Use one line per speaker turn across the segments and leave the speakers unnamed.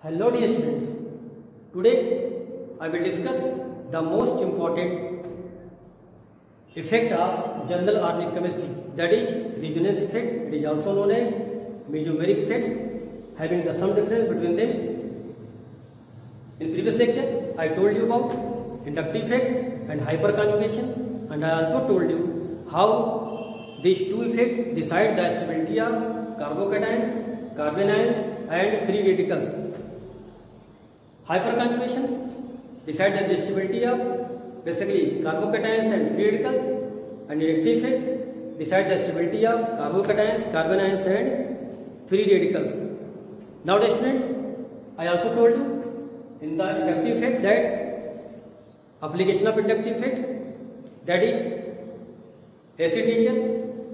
Hello dear students, today I will discuss the most important effect of general organic chemistry, that is resonance effect. It is also known as mesomeric effect, having the some difference between them. In previous lecture I told you about inductive effect and hyperconjugation, and I also told you how these two effects decide the stability of carbocation, carbon ions and free radicals. Hyperconjugation decides the stability of basically carbocations and free radicals, and inductive effect decides the stability of carbocations, carbon ions and free radicals. Now students, I also told you in the inductive effect that application of inductive effect, that is acid nature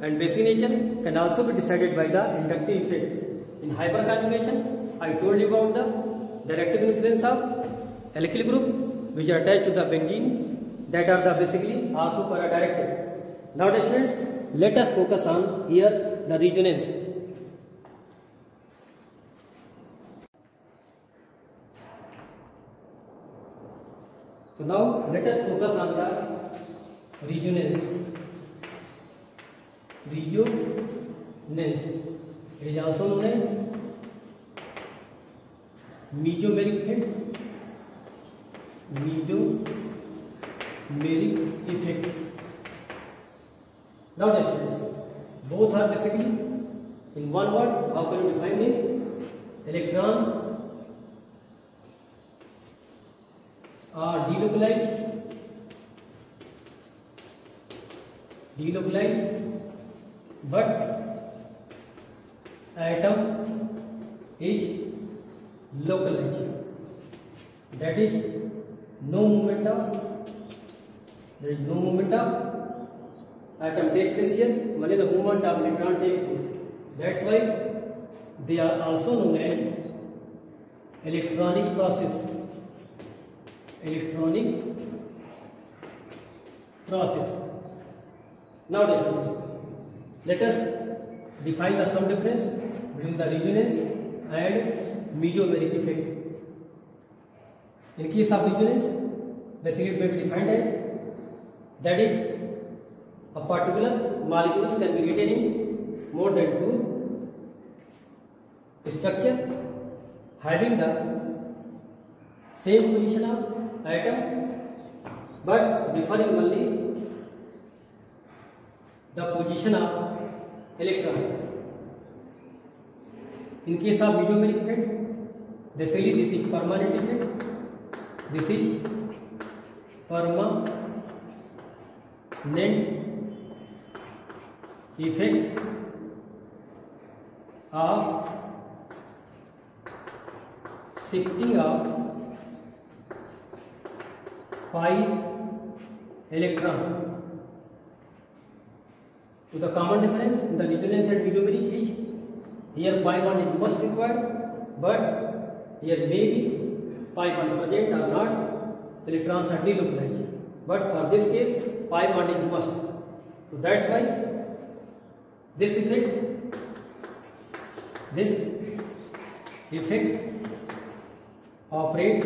and basic nature, can also be decided by the inductive effect. In hyperconjugation I told you about the directive influence of alkyl group which are attached to the benzene, that are the basically ortho para directive. Now students, let us focus on here the resonance. So now let us focus on the resonance. Resonance, it is also known as mesomeric effect. Mesomeric effect. Now students, both are basically in one word. How can you define them? Electron are delocalized, but atom is localized. That is no movement of, there is no movement of atom take place here, only the movement of electron take place. That's why they are also known as electronic process. Electronic process. Now students, let us define the some difference between the resonance and mesomeric effect. In case of resonance, basically it may be defined as, that is a particular molecules can be written in more than two structure having the same position of atom but differing only the position of electron. In case of mesomeric effect, basically this is permanent effect. This is permanent effect of shifting of pi electron. So the common difference in the resonance and mesomeric is, here pi bond is must required, but here maybe pi bond present or not, the electrons are delocalized. But for this case, pi bond is must. So that's why this effect operate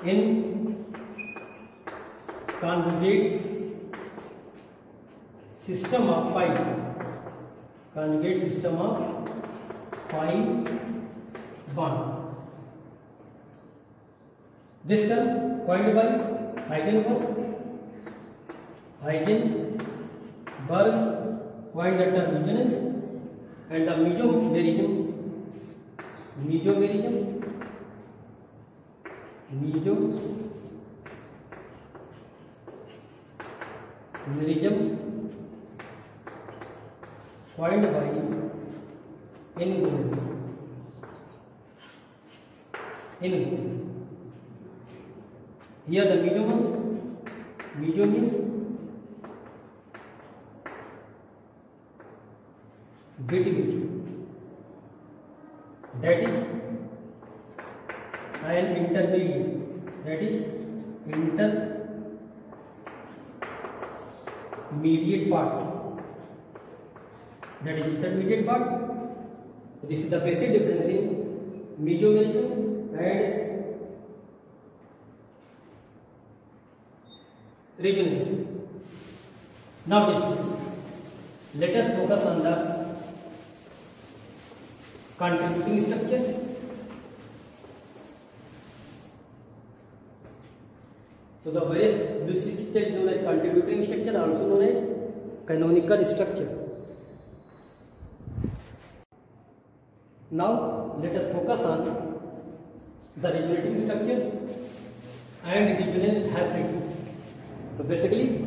in conjugate system of pi. Conjugate system of pi bond. This term coined by Heisenberg coined the term resonance, and the mesomerism coined by Ingold. Here the meso means between, that is an intermediate, that is intermediate part. that is intermediate part. This is the basic difference in mesomerism and regionalism. Now let us focus on the contributing structure. So the various structure is known as contributing structure, also known as canonical structure. Now let us focus on the resonating structure and resonance hybrid. So basically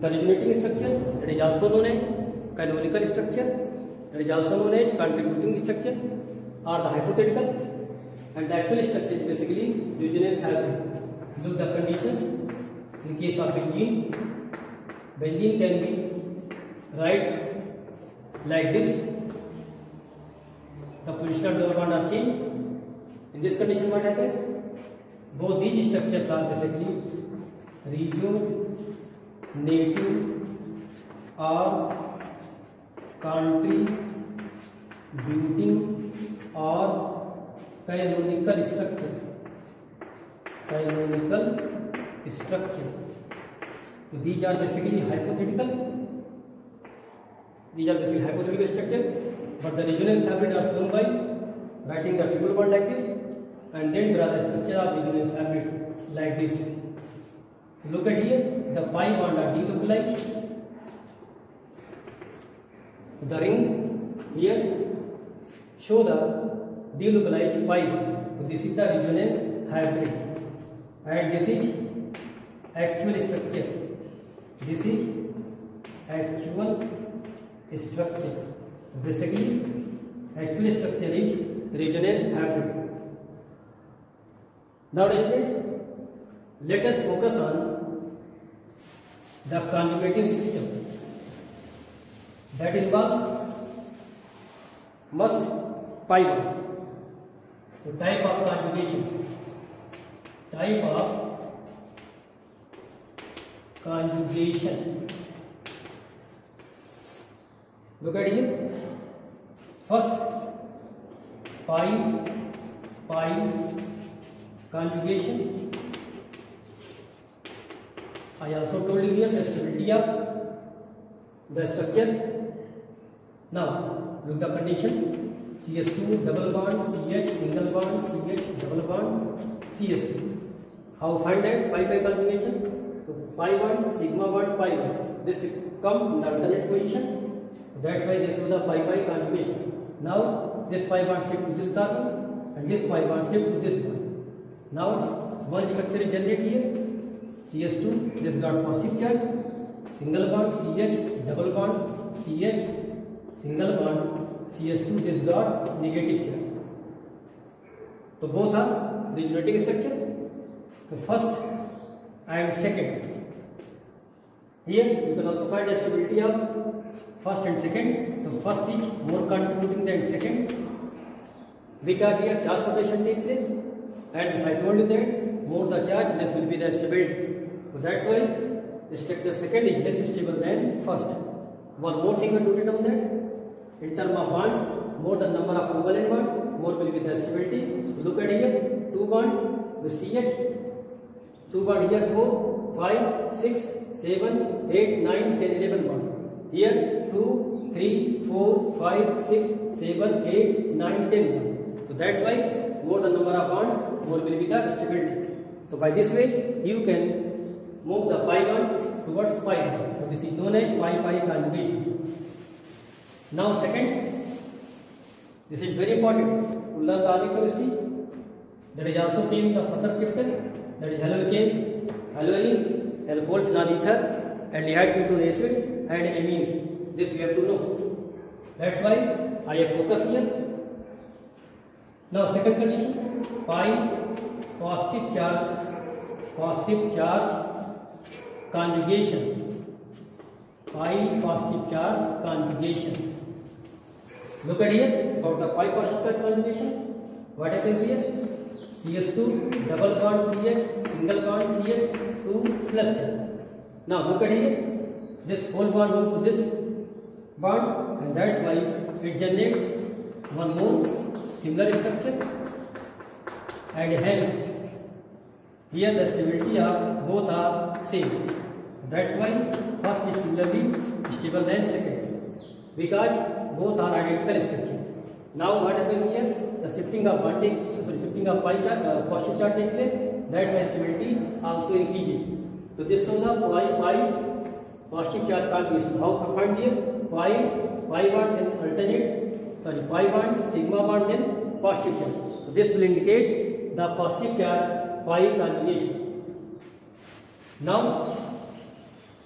the resonating structure, that is also known as canonical structure, that is also known as contributing structure, or the hypothetical, and the actual structure is basically resonance hybrid. Look the conditions. In case of benzene can be right like this. The position of double bond are changed. In this condition, what happens? Both these structures are basically resonating or contributing or canonical structure. Canonical structure. So these are basically hypothetical. These are basically hypothetical structure, but the resonance hybrid are shown by writing the triple bond like this, and then draw the structure of resonance hybrid like this. Look at here, the pi bond are delocalized. The ring here show the delocalized pi. So this is the resonance hybrid, and this is actual structure. This is actual structure. Basically, actual structure is resonance hybrid. Now, students, let us focus on the conjugating system that involves must pi bond. So, type of conjugation. Type of conjugation. Look at here. First, pi conjugation. I also told you here the stability of the structure. Now, look the condition. CH2 double bond, CH single bond, CH double bond, CH2. How find that pi conjugation? So pi 1, sigma 1, pi 1. This come in the alternate position. That's why this is the pi conjugation. Now this pi bond shift to this carbon and this pi bond shift to this one. Now one structure is generated here. CH2, this got positive charge. Single bond, CH, double bond, CH, single bond, CH2, this got negative charge. So both are resonating structure. So first and second. Here you can also find the stability of first and second. So first is more contributing than second, because here charge separation takes place, and as I told you that more the charge, less will be the stability. So that's why the structure second is less stable than first. One more thing to note on that. In terms of bond, more the number of covalent bond, more will be the stability. So look at here, 2 bond with CH, 2 bond here 4, 5, 6, 7, 8, 9, 10, 11 bond. Here 2, 3, 4, 5, 6, 7, 8, 9, 10 bond. So that's why more the number of bond, more will be the stability. So by this way, you can move the pi bond towards pi bond. So this is known as pi conjugation. Now second, this is very important to learn the organic chemistry. That is also came in the further chapter. That is haloalkanes, haloalene, alcohol phenol ether, aldehyde ketone acid, and amines. This we have to know. That's why I have focused here. Now second condition, pi positive charge conjugation. Pi positive charge conjugation. Look at here about the pi positive charge conjugation. What happens here? CH2 double bond CH, single bond CH, 2 plus charge. Now look at here. This whole bond move to this bond, and that's why it generates one more similar structure, and hence here the stability of both are same. That's why first is similarly stable than second, because both are identical structure. Now what happens here? The shifting of shifting of positive charge takes place. That's why stability also increases. So this shows the pi positive charge contribution. How to find here? Pi bond then alternate, pi bond, sigma bond then positive charge. So this will indicate the positive charge pi conjugation. Now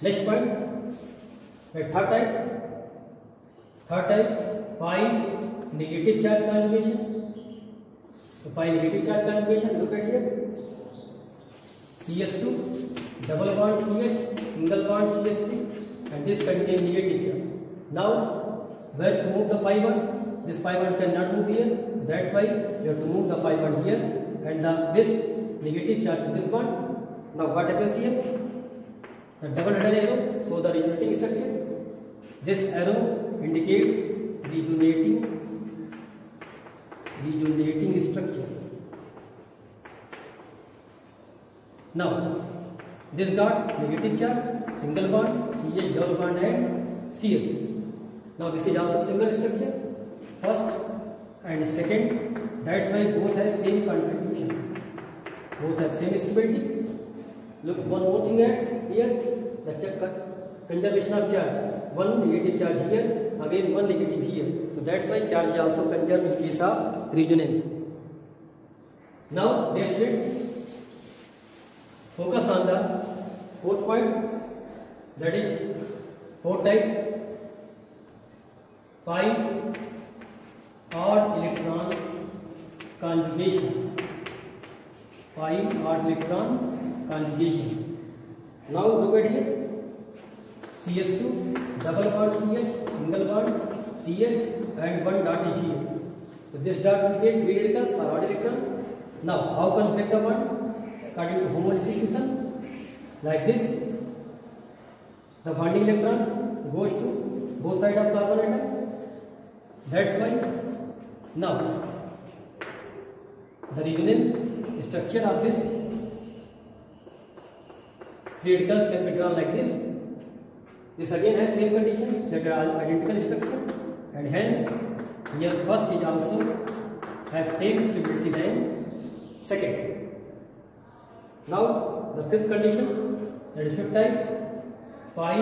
next point, the third type pi negative charge conjugation. So pi negative charge conjugation, look at here. CS2 double bond CH, single bond CS3, and this contains negative charge. Now where to move the pi bond? This pi bond cannot move here. That's why you have to move the pi bond here, and this negative charge to this bond. Now what happens here? The double headed arrow shows the regenerating structure. This arrow indicates regenerating structure. Now this got negative charge, single bond, CH double bond and CS2. Now this is also similar structure, first and second. That's why both have same contribution, both have same stability. Look, one more thing at here, the conservation of charge. One negative charge here, again one negative here. So that's why charge is also conserved in case of resonance. Now let's focus on the fourth point, that is fourth type, pi odd electron conjugation. Pi odd electron conjugation. Now look at here, CS2 double bond CH, single bond CH, and one dot is here. So this dot indicates free radicals or odd electron. Now how can break the bond? According to Hohmann's equation, like this, the bonding electron goes to both sides of carbon atom. That's why now the resonance structure of this free radicals can be drawn like this. This again has same conditions, that are identical structure, and hence here first is also have same stability than second. Now the fifth condition, that is fifth type, pi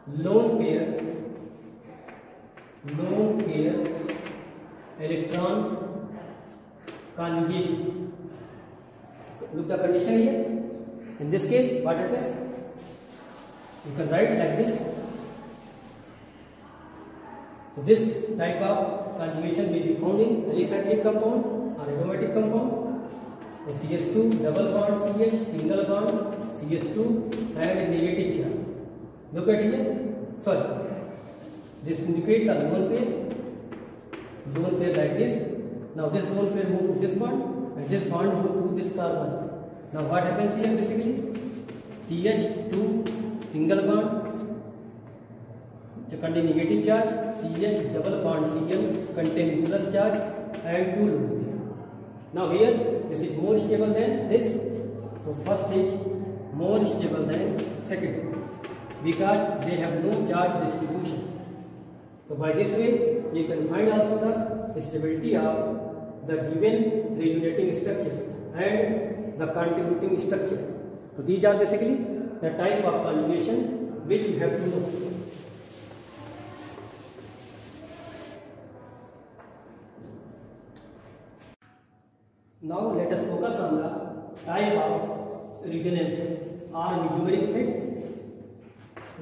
lone pair electron conjugation. Look the condition here. In this case, what happens? You can write like this. So this type of conjugation may be found in alicyclic compound or aromatic compound. So CS2 double bond CH, single bond CS2 and negative charge. Look at here. This indicates the lone pair like this. Now this lone pair move to this bond, and this bond move to this carbon. Now what happens here basically? CH2 single bond contain negative charge, CH double bond Cl contain plus charge, and 2 lone pair. Now here this is more stable than this. So first is more stable than second, because they have no charge distribution. So by this way you can find also the stability of the given resonating structure and the contributing structure. So these are basically the type of conjugation which you have to know. Now let us focus on the type of resonance or mesomeric effect.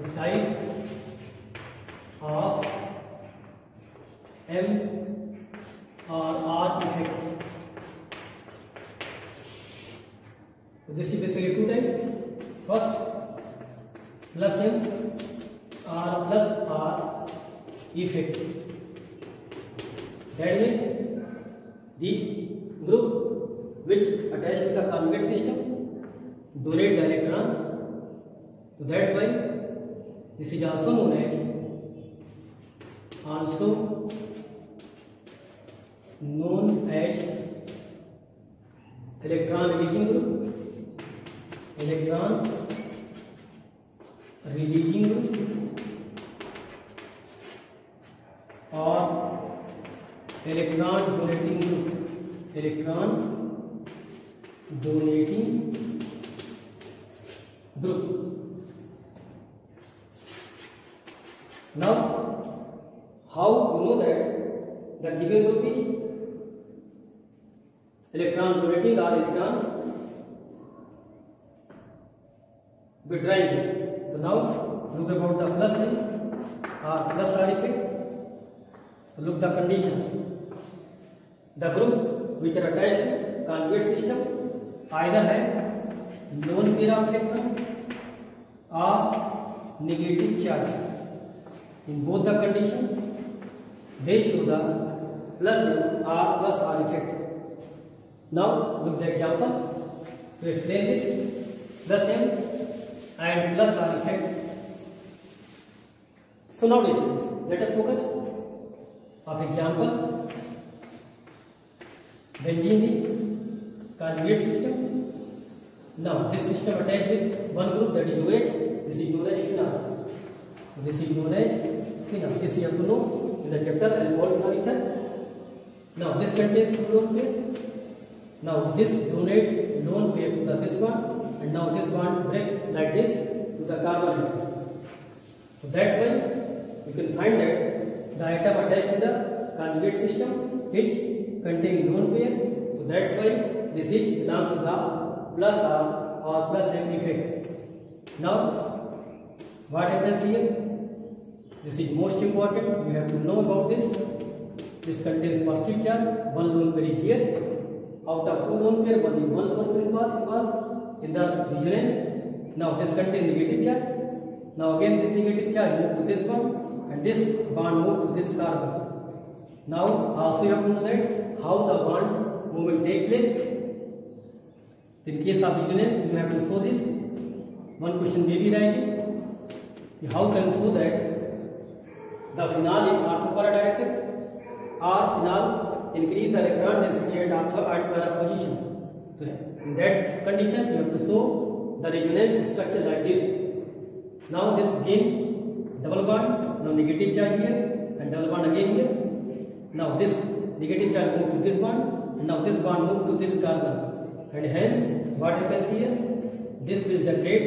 The type of M or R effect. So this is basically two types. First, plus M or plus R effect. That means these group which attached to the conjugate system donate the electron. So that's why this is also known as also known as electron releasing group, electron releasing group or electron donating group, electron donating group. Now, how you know that the given group is electron donating or electron withdrawing group? So now look about the plus or plus side effect. Look the conditions. The group which are attached to conjugate system either have lone pair of electron or negative charge. In both the conditions, they show the plus or plus R effect. Now look the example to explain this plus M and plus R effect. So now let us focus of example. Benzene is conjugate system. Now this system attached with one group, that is OH. This is known as phenol. This is known as phenol. This you have to know in the chapter alcohol phenol ether. Now this contains two lone pair. Now this donate lone pair to this bond, and now this bond break like this to the carbon atom. So that's why you can find that the atom attached to the conjugate system which contain lone pair. So that's why this is belong to the plus R or plus M effect. Now what happens here? This is most important. You have to know about this. This contains positive charge. One lone pair is here. Out of two lone pair, only one lone pair involved in the resonance. Now this contains negative charge. Now again this negative charge move to this bond, and this bond move to this carbon. Now also you have to know that how the bond movement take place. In case of resonance, you have to show this. One question may be raised: how can you show that the phenol is orthopara directed, or phenol increase the electron density and ortho and para position? So in that conditions, you have to show the resonance structure like this. Now this again double bond. Now negative charge here and double bond again here. Now this negative charge move to this bond, and now this bond move to this carbon, and hence what happens here? This will generate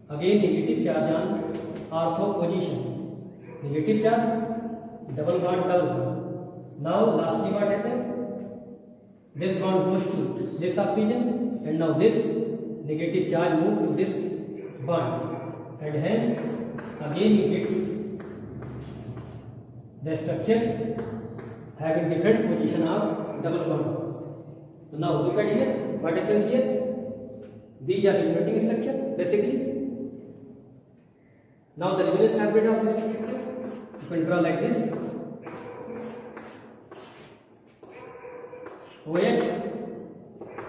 again negative charge on ortho position. Negative charge, double bond. Now lastly what happens? This bond goes to this oxygen, and now this negative charge move to this bond, and hence again you get the structure having different position of double bond. So now look at here, what happens here? These are uniting structure basically. Now the resonance hybrid of this structure you can draw like this. OH,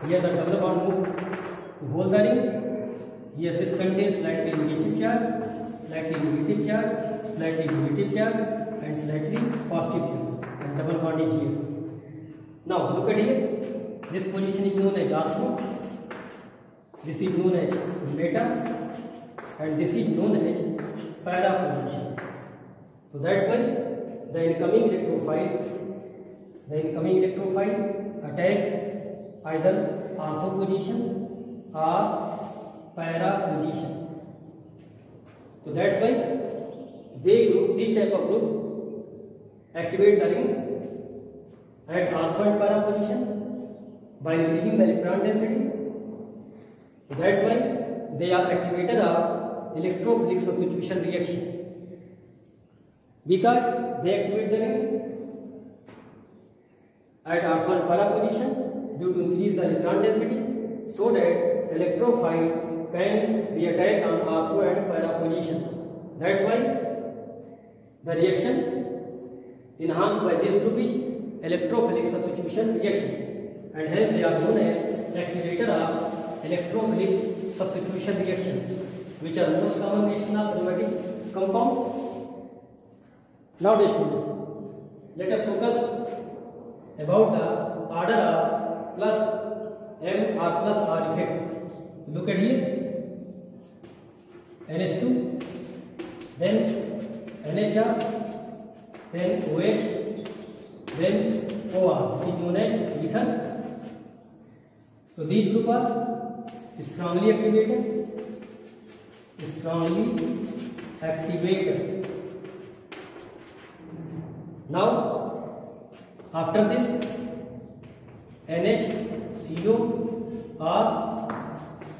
here the double bond move to hold the rings. Here this contains slightly negative charge, slightly negative charge, slightly negative charge, and slightly positive charge, and double bond is here. Now look at here, this position is known as ortho, this is known as meta, and this is known as para position. So that's why the incoming electrophile attack either ortho position or para position. So that's why these type of group activate the ring at ortho and para position by increasing the electron density. So that's why they are activator of electrophilic substitution reaction, because they activate the ring at ortho and para position due to increase the electron density, so that electrophile can be attacked on ortho and para position. That's why the reaction enhanced by this group is electrophilic substitution reaction, and hence they are known as activator of electrophilic substitution reaction, which are most common reaction of aromatic compound. Now dear students, let us focus about the order of plus M or plus R effect. Look at here, NH2, then NHR, then OH, then OR. This is known as ether. So these group are strongly activated. Now after this NHCO or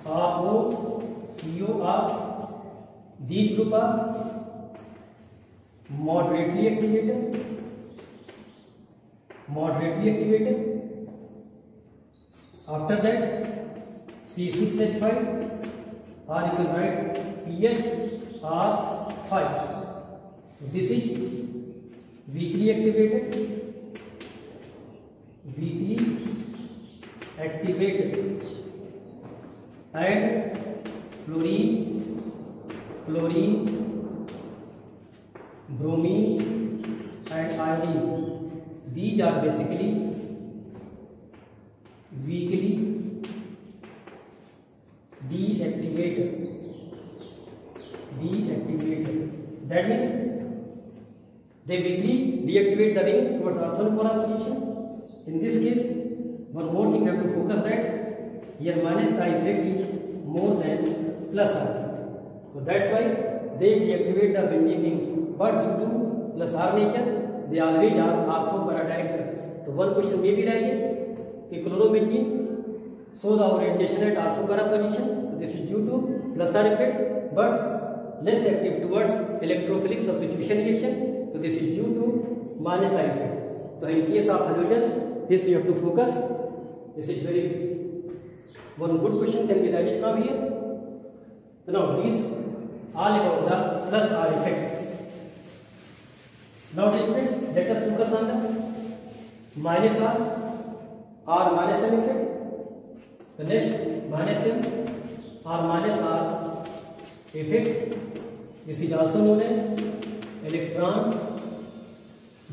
ROCOR, these group are moderately activated. After that C6H5, or you can write pH R5. This is weakly activated, and fluorine, bromine and iodine, these are basically weakly deactivated. That means they weakly deactivate the ring towards orthogonal position. In this case, one more thing we have to focus that here minus I effect is more than plus I. So that's why they deactivate the benzene rings. But due to plus R nature, they always are ortho-para-director. So one question may be rising: chlorobenzene show the orientation at ortho-para position. So this is due to plus R effect, but less active towards electrophilic substitution reaction. So this is due to minus I effect. So in case of halogens, this you have to focus. This is very one good question can be raised from here. So now these all about the plus R effect. Now students, let us focus on the minus R or minus M effect. The next minus M or minus R effect. This is also known as electron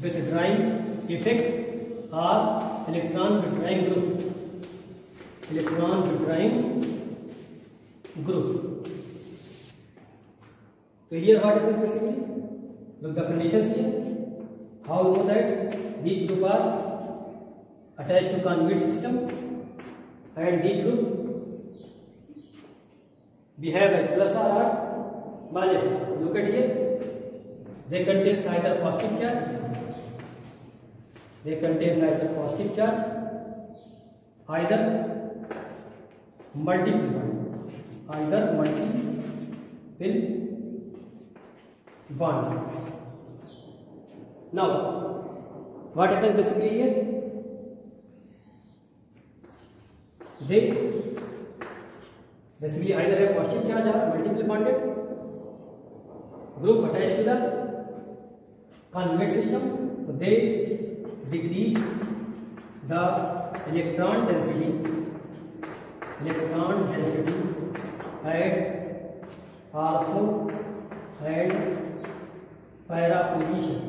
withdrawing effect or electron withdrawing group. So here what it is basically? Look the conditions here. How you know that these group are attached to conjugate system, and these group behave as plus or minus. Look at here. They contain either positive charge. Either multiple bond. Now, what happens basically here? They basically either have positive charge or multiple bonded group attached to the conjugate system. So they decrease the electron density at ortho and para position.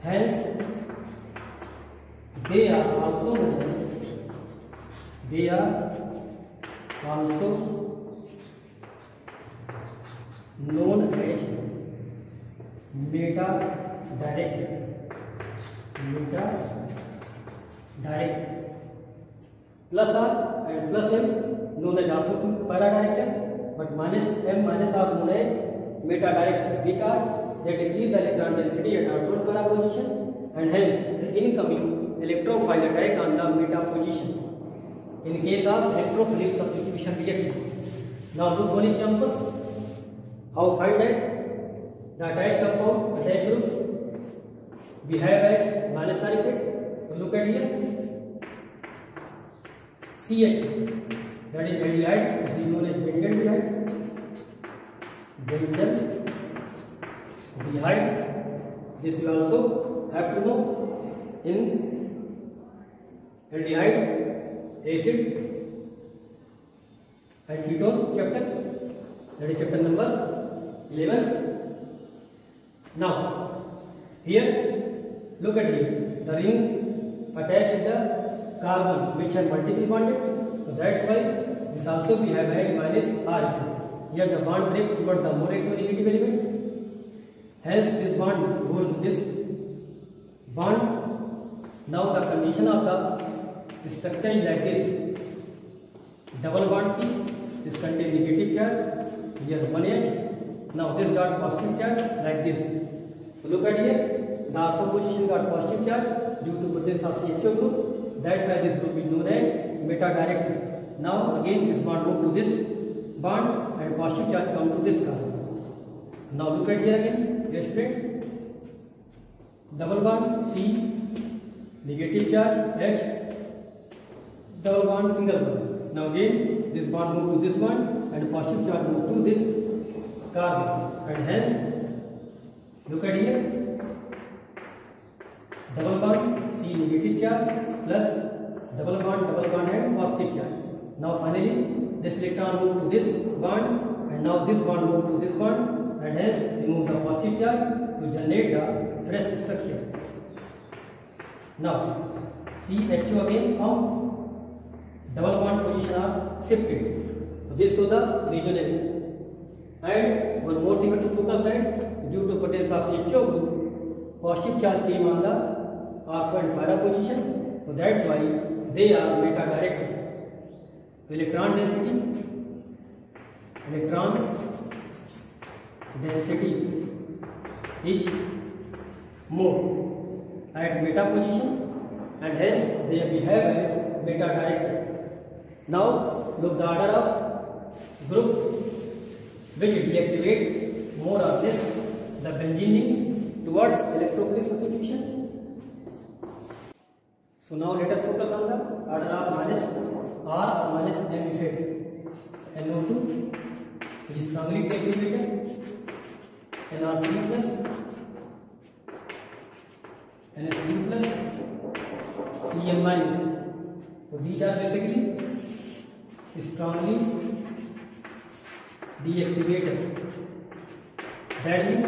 Hence, they are also known as meta-direct. Plus R and plus M known as ortho-para-director, but minus M minus R known as meta-director, because they decrease the electron density at ortho-para position, and hence the incoming electrophile attack on the meta position in case of electrophilic substitution reaction. Now look one example. How find that the attached compound, attached group behave as minus R effect. So look at here, CH, that is aldehyde. This is known as benzylaldehyde. This you also have to know in aldehyde, acid and ketone chapter. That is chapter number 11. Now, here, look at here. The ring attached with the carbon which have multiple bonded. So that's why this also we have H minus R. Here the bond break towards the more electronegative elements. Hence this bond goes to this bond. Now the condition of the structure is like this. Double bond C. This contains negative charge. Here 1H. Now this got positive charge like this. So look at here. The ortho position got positive charge due to presence of CHO group. That's why this group is known as meta-directed. Now again this bond move to this bond and positive charge come to this carbon. Now look at here again, dear students. Double bond C, negative charge H, double bond single bond. Now again this bond move to this bond and positive charge move to this carbon, and hence look at here. Double bond C negative charge plus double bond and positive charge. Now finally this electron move to this bond and now this bond move to this bond, and hence remove the positive charge to generate the fresh structure. Now CHO again from double bond position are shifted. So this shows the resonance. And one more thing to focus that due to presence of CHO group, positive charge came on the ortho and para position. So that's why they are meta-directed. Electron density is more at meta position, and hence they behave as meta-directed. Now look the order of group which deactivate more or less the benzene towards electrophilic substitution. So now let us focus on the order of minus R or minus M effect. NO2 is strongly deactivated, NR3 plus, NS3 plus, Cl minus. So these are basically strongly deactivated. That means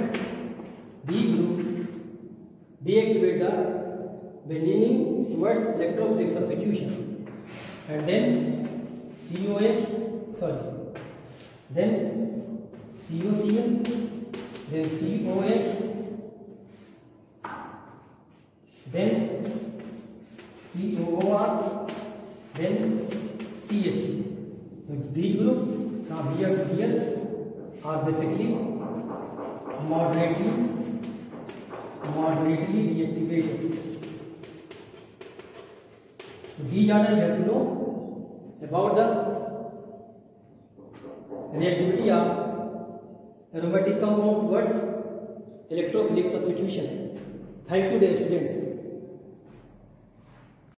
these groups deactivate the benzene towards electrophilic substitution, and then then COCl, then COH, then COOR, then CH. So these groups from here to here are basically moderately deactivated. So these are you have to know about the reactivity of aromatic compound towards electrophilic substitution. Thank you, dear students.